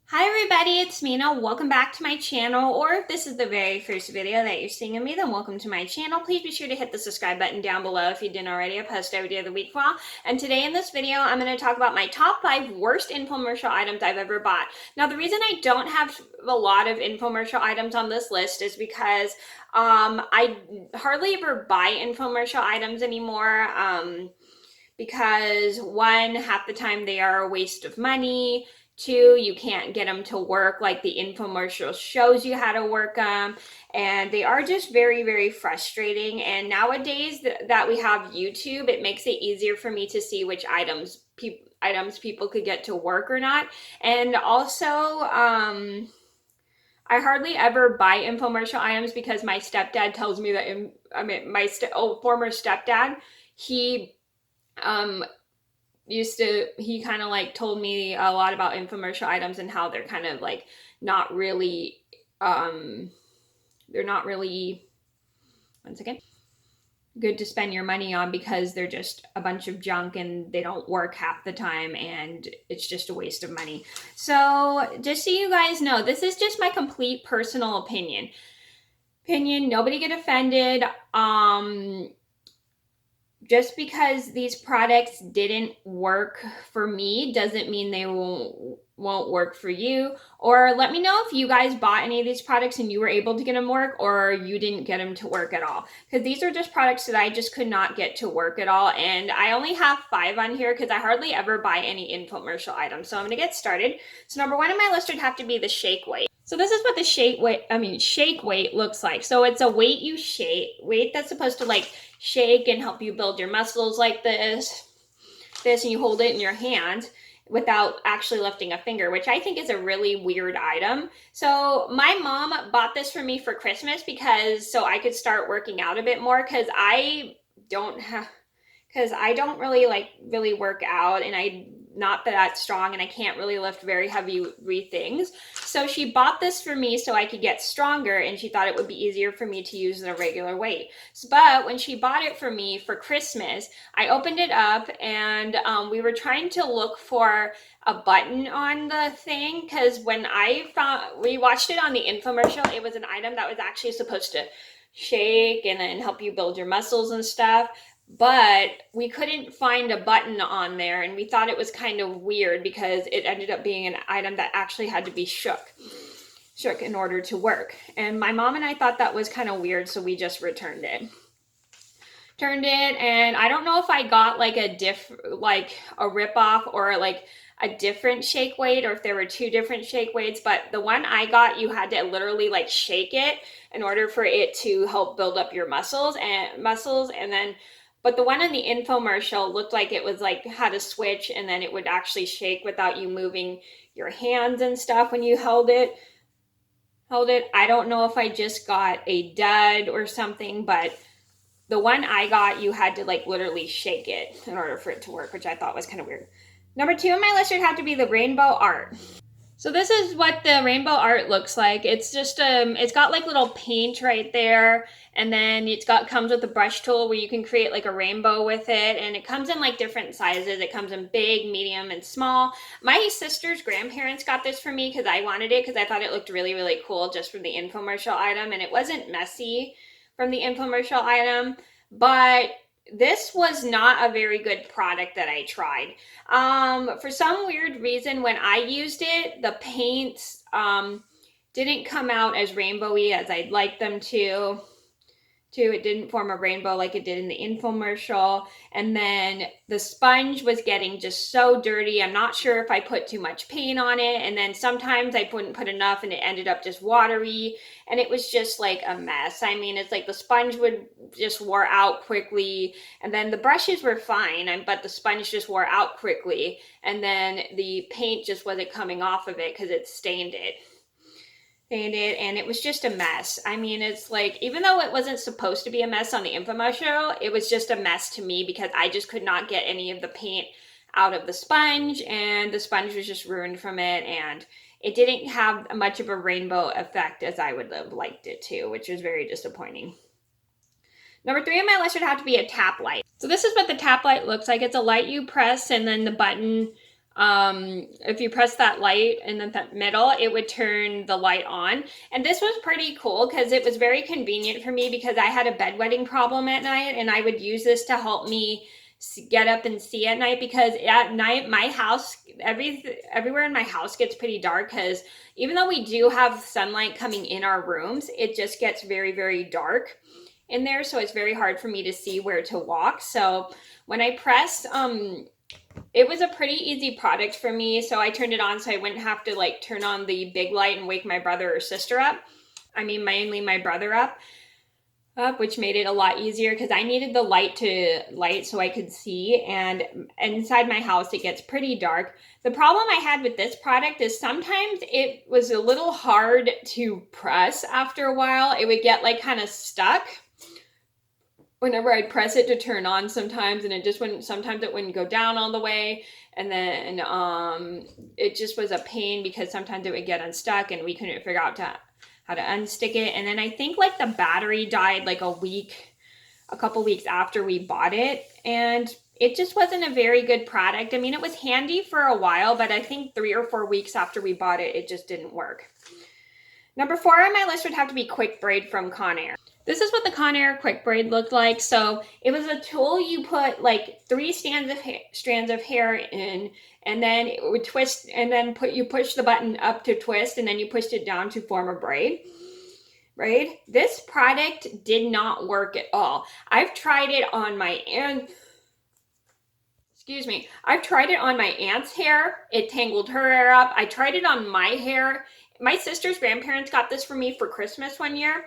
Hi everybody, it's Mena. Welcome back to my channel, or if this is the very first video that you're seeing of me, then welcome to my channel. Please be sure to hit the subscribe button down below if you didn't already. I post every day of the week for all. And today in this video, I'm going to talk about my top 5 worst infomercial items I've ever bought. Now, the reason I don't have a lot of infomercial items on this list is because I hardly ever buy infomercial items anymore. Because one, half the time they are a waste of money. Two, you can't get them to work like the infomercial shows you how to work them. And they are just very, very frustrating. And nowadays that we have YouTube, it makes it easier for me to see which items people could get to work or not. And also, I hardly ever buy infomercial items because my stepdad tells me that, my former stepdad, he um he kind of like told me a lot about infomercial items and how they're kind of like not really they're not really, one second, good to spend your money on because they're just a bunch of junk and they don't work half the time and it's just a waste of money. So just so you guys know, this is just my complete personal opinion. Nobody get offended. Just because these products didn't work for me doesn't mean they won't work for you. Or let me know if you guys bought any of these products and you were able to get them work, or you didn't get them to work at all. Because these are just products that I just could not get to work at all. And I only have 5 on here because I hardly ever buy any infomercial items. So I'm gonna get started. So number 1 on my list would have to be the shake weight. So this is what the shake weight looks like. So it's a weight that's supposed to like shake and help you build your muscles like this, and you hold it in your hand without actually lifting a finger, which I think is a really weird item. So my mom bought this for me for Christmas so I could start working out a bit more because I don't really work out, and I'm not that strong, and I can't really lift very heavy things. So she bought this for me so I could get stronger, and she thought it would be easier for me to use than a regular weight. But when she bought it for me for Christmas, I opened it up, and we were trying to look for a button on the thing, because when we watched it on the infomercial, it was an item that was actually supposed to shake and then help you build your muscles and stuff, but we couldn't find a button on there, and we thought it was kind of weird because it ended up being an item that actually had to be shook in order to work. And my mom and I thought that was kind of weird, so we just returned it. And I don't know if I got like a ripoff or like a different shake weight, or if there were 2 different shake weights, but the one I got, you had to literally like shake it in order for it to help build up your muscles, and then but the one in the infomercial looked like it was like had a switch, and then it would actually shake without you moving your hands and stuff when you held it. I don't know if I just got a dud or something, but the one I got, you had to like literally shake it in order for it to work, which I thought was kind of weird. Number 2 on my list would have to be the rainbow art. So this is what the rainbow art looks like. It's just it's got like little paint right there, and then comes with a brush tool where you can create like a rainbow with it, and it comes in like different sizes. It comes in big, medium, and small. My sister's grandparents got this for me because I wanted it because I thought it looked really, really cool just from the infomercial item, and it wasn't messy from the infomercial item, but this was not a very good product that I tried. For some weird reason, when I used it, the paints didn't come out as rainbowy as I'd like them to. It didn't form a rainbow like it did in the infomercial. And then the sponge was getting just so dirty. I'm not sure if I put too much paint on it. And then sometimes I wouldn't put enough and it ended up just watery. And it was just like a mess. I mean, it's like the sponge would just wore out quickly. And then the brushes were fine, but the sponge just wore out quickly. And then the paint just wasn't coming off of it because it stained it. And it was just a mess. I mean, it's like, even though it wasn't supposed to be a mess on the infomercial, it was just a mess to me because I just could not get any of the paint out of the sponge, and the sponge was just ruined from it, and it didn't have much of a rainbow effect as I would have liked it to, which was very disappointing. Number 3 on my list would have to be a tap light. So this is what the tap light looks like. It's a light you press, and then the button if you press that light in the middle, it would turn the light on. And this was pretty cool because it was very convenient for me because I had a bedwetting problem at night, and I would use this to help me get up and see at night, because at night my house, everywhere in my house gets pretty dark, because even though we do have sunlight coming in our rooms, it just gets very, very dark in there. So it's very hard for me to see where to walk. So when I pressed, it was a pretty easy product for me. So I turned it on so I wouldn't have to like turn on the big light and wake my brother or sister up. I mean, mainly my brother up, which made it a lot easier because I needed the light to light so I could see. And inside my house, it gets pretty dark. The problem I had with this product is sometimes it was a little hard to press after a while. It would get like kind of stuck whenever I'd press it to turn on sometimes, and it just wouldn't, sometimes it wouldn't go down all the way. And then it just was a pain because sometimes it would get unstuck and we couldn't figure out how to unstick it. And then I think like the battery died like a couple weeks after we bought it, and it just wasn't a very good product. I mean, it was handy for a while, but I think 3 or 4 weeks after we bought it, it just didn't work. Number 4 on my list would have to be Quick Braid from Conair. This is what the Conair Quick Braid looked like. So it was a tool you put like 3 strands of hair in, and then it would twist, and then you push the button up to twist, and then you pushed it down to form a braid. Right? This product did not work at all. I've tried it on my I've tried it on my aunt's hair. It tangled her hair up. I tried it on my hair. My sister's grandparents got this for me for Christmas one year.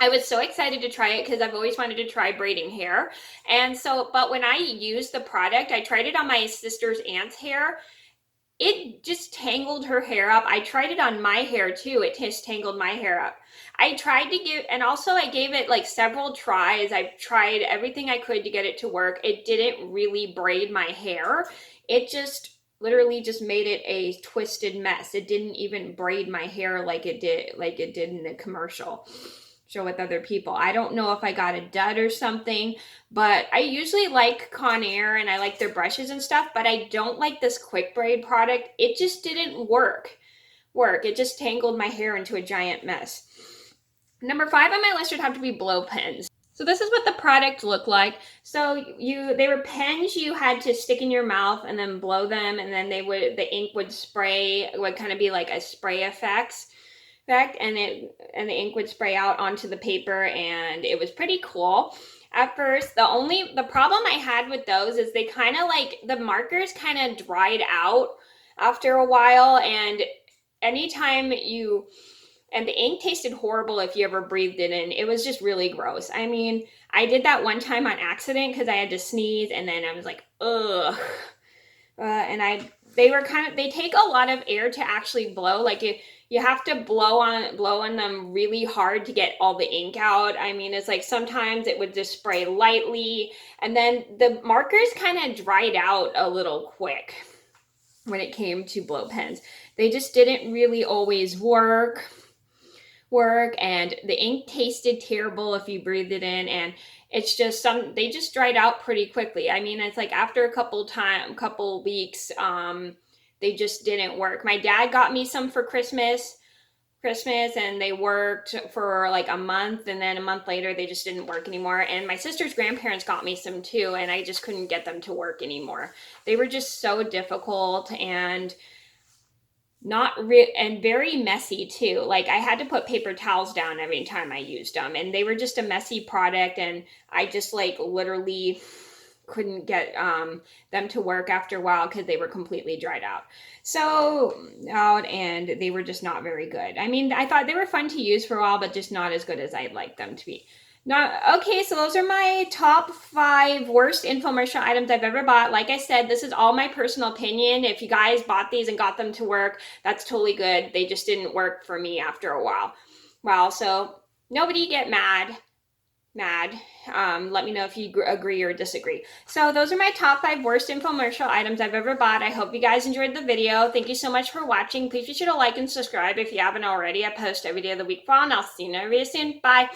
I was so excited to try it because I've always wanted to try braiding hair. And so, but when I used the product, I tried it on my sister's aunt's hair. It just tangled her hair up. I tried it on my hair too. It just tangled my hair up. I tried to give, and also I gave it like several tries. I tried everything I could to get it to work. It didn't really braid my hair. It just literally just made it a twisted mess. It didn't even braid my hair like it did in the commercial show with other people. I don't know if I got a dud or something, but I usually like Conair and I like their brushes and stuff, but I don't like this Quick Braid product. It just didn't work. It just tangled my hair into a giant mess. Number 5 on my list would have to be blow pens. So this is what the product looked like. So they were pens you had to stick in your mouth and then blow them, and then the ink would spray. It would kind of be like a spray effect, and the ink would spray out onto the paper, and it was pretty cool. At first, the problem I had with those is they kind of like, the markers kind of dried out after a while, and and the ink tasted horrible if you ever breathed it in. It was just really gross. I mean, I did that one time on accident because I had to sneeze, and then I was like, ugh. They take a lot of air to actually blow. Like you have to blow on them really hard to get all the ink out. I mean, it's like sometimes it would just spray lightly, and then the markers kind of dried out a little quick when it came to blow pens. They just didn't really always work, and the ink tasted terrible if you breathed it in, and it's just they just dried out pretty quickly. I mean, it's like after a couple weeks, they just didn't work. My dad got me some for Christmas, and they worked for like a month, and then a month later they just didn't work anymore. And my sister's grandparents got me some too, and I just couldn't get them to work anymore. They were just so difficult and and very messy too. Like I had to put paper towels down every time I used them, and they were just a messy product, and I just like literally couldn't get them to work after a while because they were completely dried out. And they were just not very good. I mean, I thought they were fun to use for a while, but just not as good as I'd like them to be. Okay, so those are my top 5 worst infomercial items I've ever bought. Like I said, this is all my personal opinion. If you guys bought these and got them to work, that's totally good. They just didn't work for me after a while. So nobody get mad. Let me know if you agree or disagree. So those are my top 5 worst infomercial items I've ever bought. I hope you guys enjoyed the video. Thank you so much for watching. Please be sure to like and subscribe if you haven't already. I post every day of the week, and I'll see you next video soon. Bye.